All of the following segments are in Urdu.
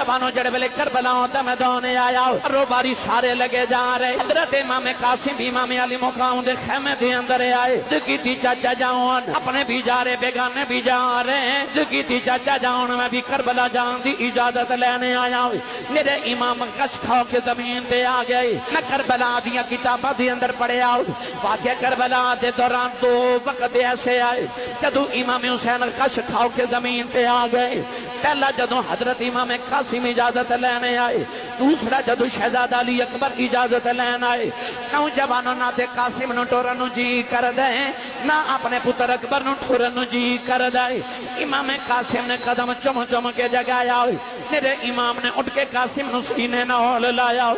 نوجوانوں جڑے ویلے کربلا دا میدان آیا روباری سارے لگے جا رہے حضرت امام قاسم امام علی مقام دے خیمے دے اندر آئے دکیتی چاچا جان اپنے بھی جا رہے بیگانے بھی جا رہے دکیتی چاچا جان میں بھی کربلا جان دی اجازت لینے آیا میرے امام کش کھاؤ کے زمین دے آ گئے میں کربلا دیا کتابہ دے اندر پڑھے آؤ واقعہ کربلا دے دوران دو وقت ایسے آئے جدو امام حسین کش کھاؤ کے زمین دے آ گئے پہلا جدو حضرت امام قاسم اجازت لینے آئے دوسرا جدو شہزادہ علی اکبر اجازت لینے آئے نوجوانوں نہ دے قاسم نو ٹورن جی کر دے نہ اپنے پتر اکبر نو ٹورن جی کر دے امام قاسم نے قدم چم چم کے جگایا میرے امام نے اٹھ کے قاسم نو سینے نال لایا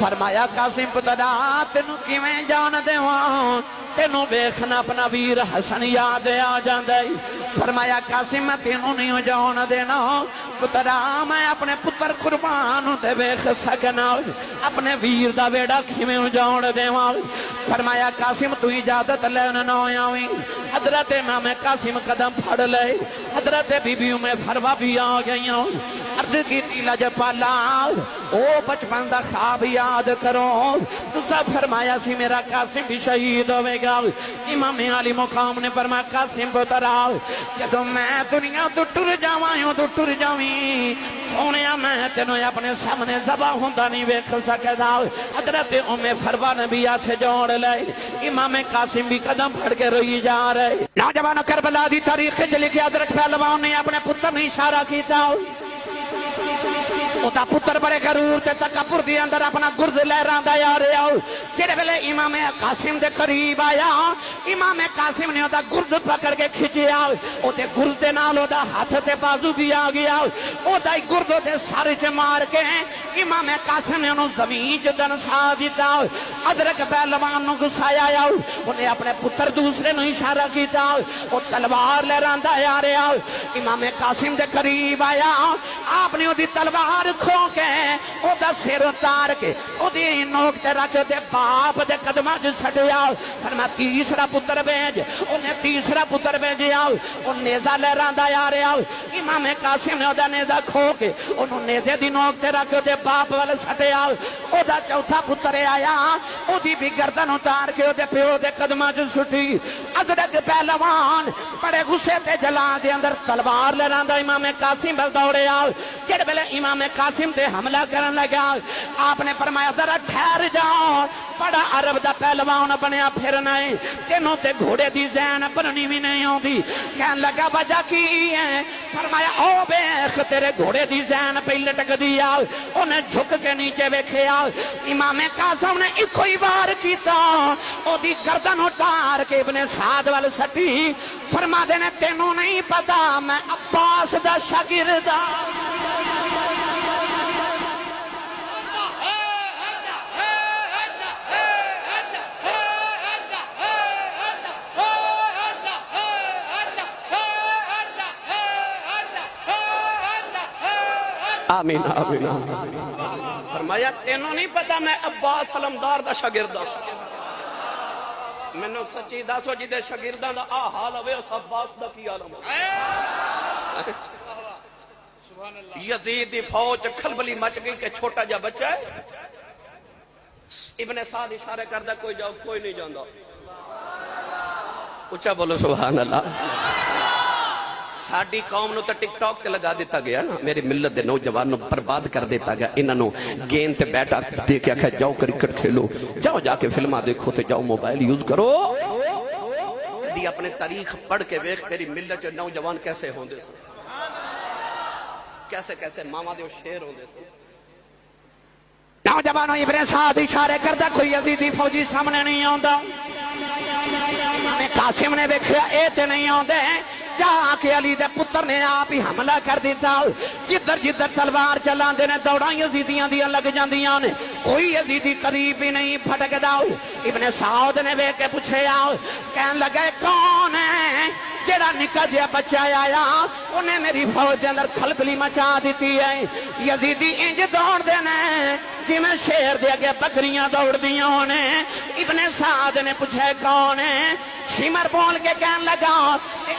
فرمایا قاسم پترا تینوں کیویں جان دیواں تینوں ویکھنا اپنا ویر حسن یاد آ جاندا فرمایا قاسم میں تینوں نہیں جان دینا پترا میں اپنے پتر قربان تے ویکھ سکنا اپنے ویر دا بیڑا کیویں جان دیواں فرمایا قاسم تو اجازت لینا نہ آویں حضرت امام قاسم قدم پھڑ لے حضرت بی بی میں فروا بھی آ گئیاں عرض کی لج پالا او بچپن دا خواب یاد کرو تسا فرمایا سی میرا قاسم بھی شہید ہوئے گا امام علی مقام نے فرمایا قاسم پترا جدو میں دنیا تو ٹر جاواں تو ٹر جاویں سونیا میں تینوں اپنے سامنے ذبح ہوندا نہیں ویکھ سکدا حضرت ام فروا نے بھی ہاتھ جوڑ لے امام قاسم بھی قدم پھڑ کے روئی جا رہے نوجوانوں کربلا دی تاریخ وچ لکھیا حضرت پہلوان نے اپنے پتر نے اشارہ کیتا اوتا پتر بڑے غرور تے تکبر دی اندر اپنا گرز لہراندا آ رہا جڑے ویلے امام قاسم دے قریب آیا امام قاسم نے اودا گرز پکڑ کے کھچیا اوتے گرز دے نال اودا ہاتھ تے بازو بھی آ گیا اودا ہی گرز دے سر چ مار کے امام قاسم نے انہوں زمین چ دنسا دتا ادرک پہلوان نو گسایا آیا انہیں اپنے پتر دوسرے نو اشارہ کیتا او تلوار لہراندا آ رہا امام قاسم دے قریب آیا آپ نے دی تلوار کھو کے او دا سر اتار کے او دی نوک تے رکھ دے باپ دے قدماں چ سٹیا فرمایا تیسرا پتر بھیج انہیں تیسرا پتر بھیجیا او نیزہ لہراندا آ رہا امام قاسم نے او دا نیزہ کھو کے انہوں نیزے دی نوک تے رکھ دے باپ والے سٹیا او دا چوتھا پتر آیا او دی بھی گردن اتار کے او دے پیو دے قدماں چ سٹی ادرک پہلوان بڑے غصے تے جلا دے اندر تلوار لہراندا امام قاسم بل دوڑیا جڑے ویلے امام قاسم تے حملہ کرن لگا آپ نے فرمایا ذرا ٹھہر جاؤ بڑا عرب دا پہلوان بنیا پھرنا ہے تینوں تے گھوڑے دی زین بننی بھی نہیں ہوندی کہن لگا وجہ کی ہے فرمایا او بیخ تیرے گھوڑے دی زین پہ لٹک دیا انہیں جھک کے نیچے ویکھیا امام قاسم نے ایک ہی بار کیتا او دی گردن اتار کے ابن سعد وال سٹی فرما دینے تینوں نہیں پتا میں عباس دا شاگرد آمین آمین فرمایا تینوں نہیں پتا میں عباس علمدار دا شاگرد میں نے سچی دسو جی دے شاگرداں دا آ حال ہوئے اس عباس دا کی عالم یزید دی فوج کھلبلی مچ گئی کہ چھوٹا جا بچہ ہے ابن سعد اشارے کردہ کوئی جاؤ کوئی نہیں جاندہ اچھا بولو سبحان اللہ ساڑی قوم نو تا ٹک ٹاک تے لگا دیتا گیا نا میری ملت دے نوجوان نو برباد کر دیتا گیا انہاں نو گیند تے بیٹھا دے کے آکھا جاؤ کرکٹ کھیلو جاؤ جا کے فلمہ دیکھو تے جاؤ موبائل یوز کرو دی اپنے تاریخ پڑھ کے ویکھ تیری ملت جو نوجوان کیسے ہوں دے سے کیسے کیسے ماما دے شیر ہوں دے سے نوجوانوں ابن سعد اشارے کردہ کوئی یزیدی فوجی سامنے نہیں آندا میں قاسم نے دیکھا اے تے نہیں آندے جا کے علی دے پتر نے آپ ہی حملہ کر دیتا جدر جدر تلوار چلان دینے دوڑاں یزیدیاں دیاں لگ جاندیاں نے کوئی یزیدی قریب بھی نہیں پھٹک داؤ ابن سعود نے بے کے پوچھے آؤ کہن لگے کون ہے جڑا نکا جیا بچہ آیا انہیں میری فوج دے اندر کھلبلی مچا دیتی ہے یزیدی انج دوڑ دینے جی میں شیر دے گے بکریاں دوڑ دیاں انہیں ابن سعد نے پوچھے کون ہے شمر بول کے کہن لگا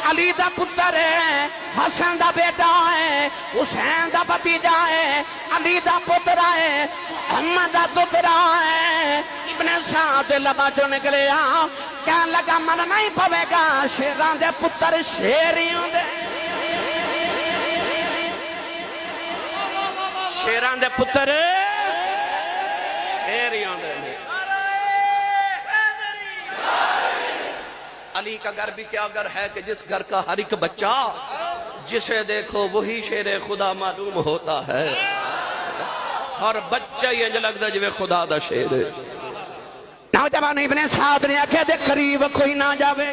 علی دا پتر ہے، حسن دا بیٹا ہے، حسین دا بھتیجا ہے، علی دا پتر ہے، محمد دا دوترا ہے۔ ابن سعد لبا چو نکلے کہن لگا من نہیں پوے گا، شیران دے پتر شیریوں دے، شیران دے پتر شیریوں دے۔ علی کا گھر بھی کیا گھر ہے کہ جس گھر کا ہر ایک بچہ جسے دیکھو وہی شیر خدا معلوم ہوتا ہے، اور بچہ یہ جو لگتا جو خدا دا شیر ہے۔ نوجوان ابن سعد نے آکھے دے قریب کوئی نہ جاوے،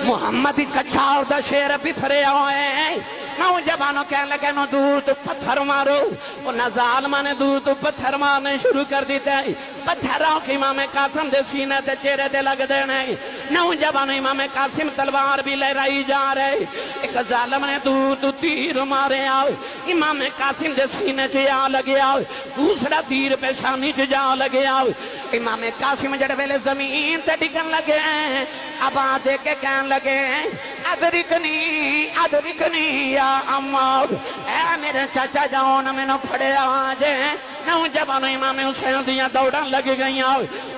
محمد کچھاڑ دا شیر بھی پھرے ہوئے۔ نوجوانوں کہنے لگے نو دور تو پتھر مارو، وہ ظالمہ نے دور تو پتھر مارنے شروع کر دیتے ہیں۔ پتھر آکھ امام قاسم دے سینے تے چہرے تے لگ دینے۔ نوجوانوں امام قاسم تلوار بھی لہرائی جا رہے، ایک ظالم نے دور تو تیر مارے آؤ، امام قاسم دے سینے چے آ لگے آؤ، دوسرا تیر پیشانی چے جا لگے آؤ۔ امام قاسم جڑ ویلے زمین تے ڈگن لگے، اب آدھے کے کہن لگے ادرکنی یا عمار، اے میرے چاچا جاؤ نہ میں نہ پھڑے آجے۔ نوجوان امام حسین دیاں دوڑاں لگ گئیں،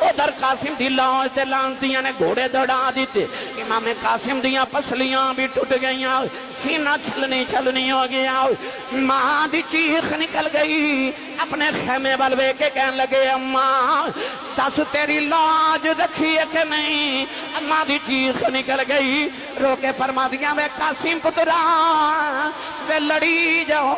ادھر قاسم دی لاؤں تے لانتیاں نے گھوڑے دوڑا دیتے، امام قاسم دیاں پسلیاں بھی ٹوٹ گئیں، سینہ چھلنی ہو گیا۔ ماں دی چیخ نکل گئی، اپنے خیمے بلوے کے کہن لگے اماں دس تیری لاج رکھی ہے کہ نہیں؟ اماں دی چیخ نکل گئی، رو کے فرما دیا میں قاسم پترا بے لڑی جاؤ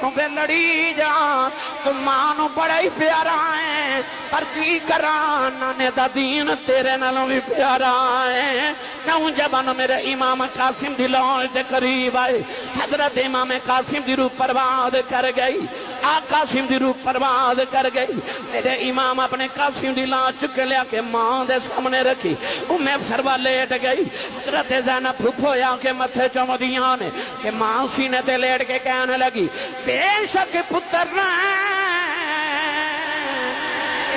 تم مانو بڑا ہی پیارا ہے، پر کی کران نانے دا دین تیرے نالوں بھی پیارا ہے۔ نوجوانوں میرے امام قاسم دی لاج دے قریب آئے، حضرت امام قاسم دی روح پرواد کر گئی، قاسم دی روح پرواد کر گئی۔ میرے امام اپنے قاسم دی لاش چک لیا کہ ماں دے سامنے رکھی، سروا لیٹ گئی۔ حضرت زینب پھوپھویا کے متھے چمدیاں نے کہ ماں سینے تے لیٹ کے کہنے لگی بے شک پتر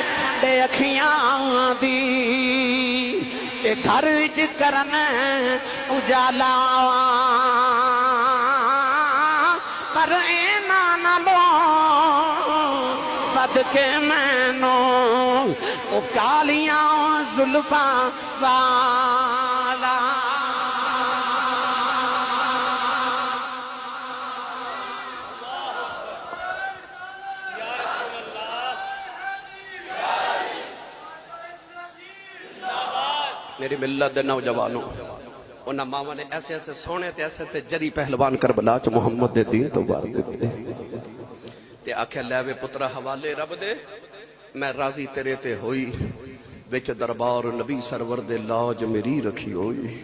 ٹھنڈے اکھیاں دی تے گھر وچ کرن اجالا، پر اینا نہ لو بد کے مینو او کالیاں زلفاں والا۔ میری ملت دے نوجوانوں، انہاں ماما نے ایسے ایسے سونے تے ایسے ایسے جری پہلوان کربلا چ محمد دے دین تو بار دیتے تے آکھے لے وے پترا حوالے رب دے، میں راضی تیرے تے ہوئی، وچ دربار نبی سرور دے لاج میری رکھی ہوئی۔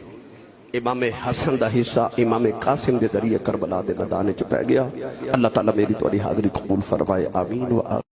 امام حسن دا حصہ امام قاسم دے ذریعے کربلا دے میدان چ پہ گیا۔ اللہ تعالیٰ میری تواڈی حاضری قبول فرمائے، آمین و آمین۔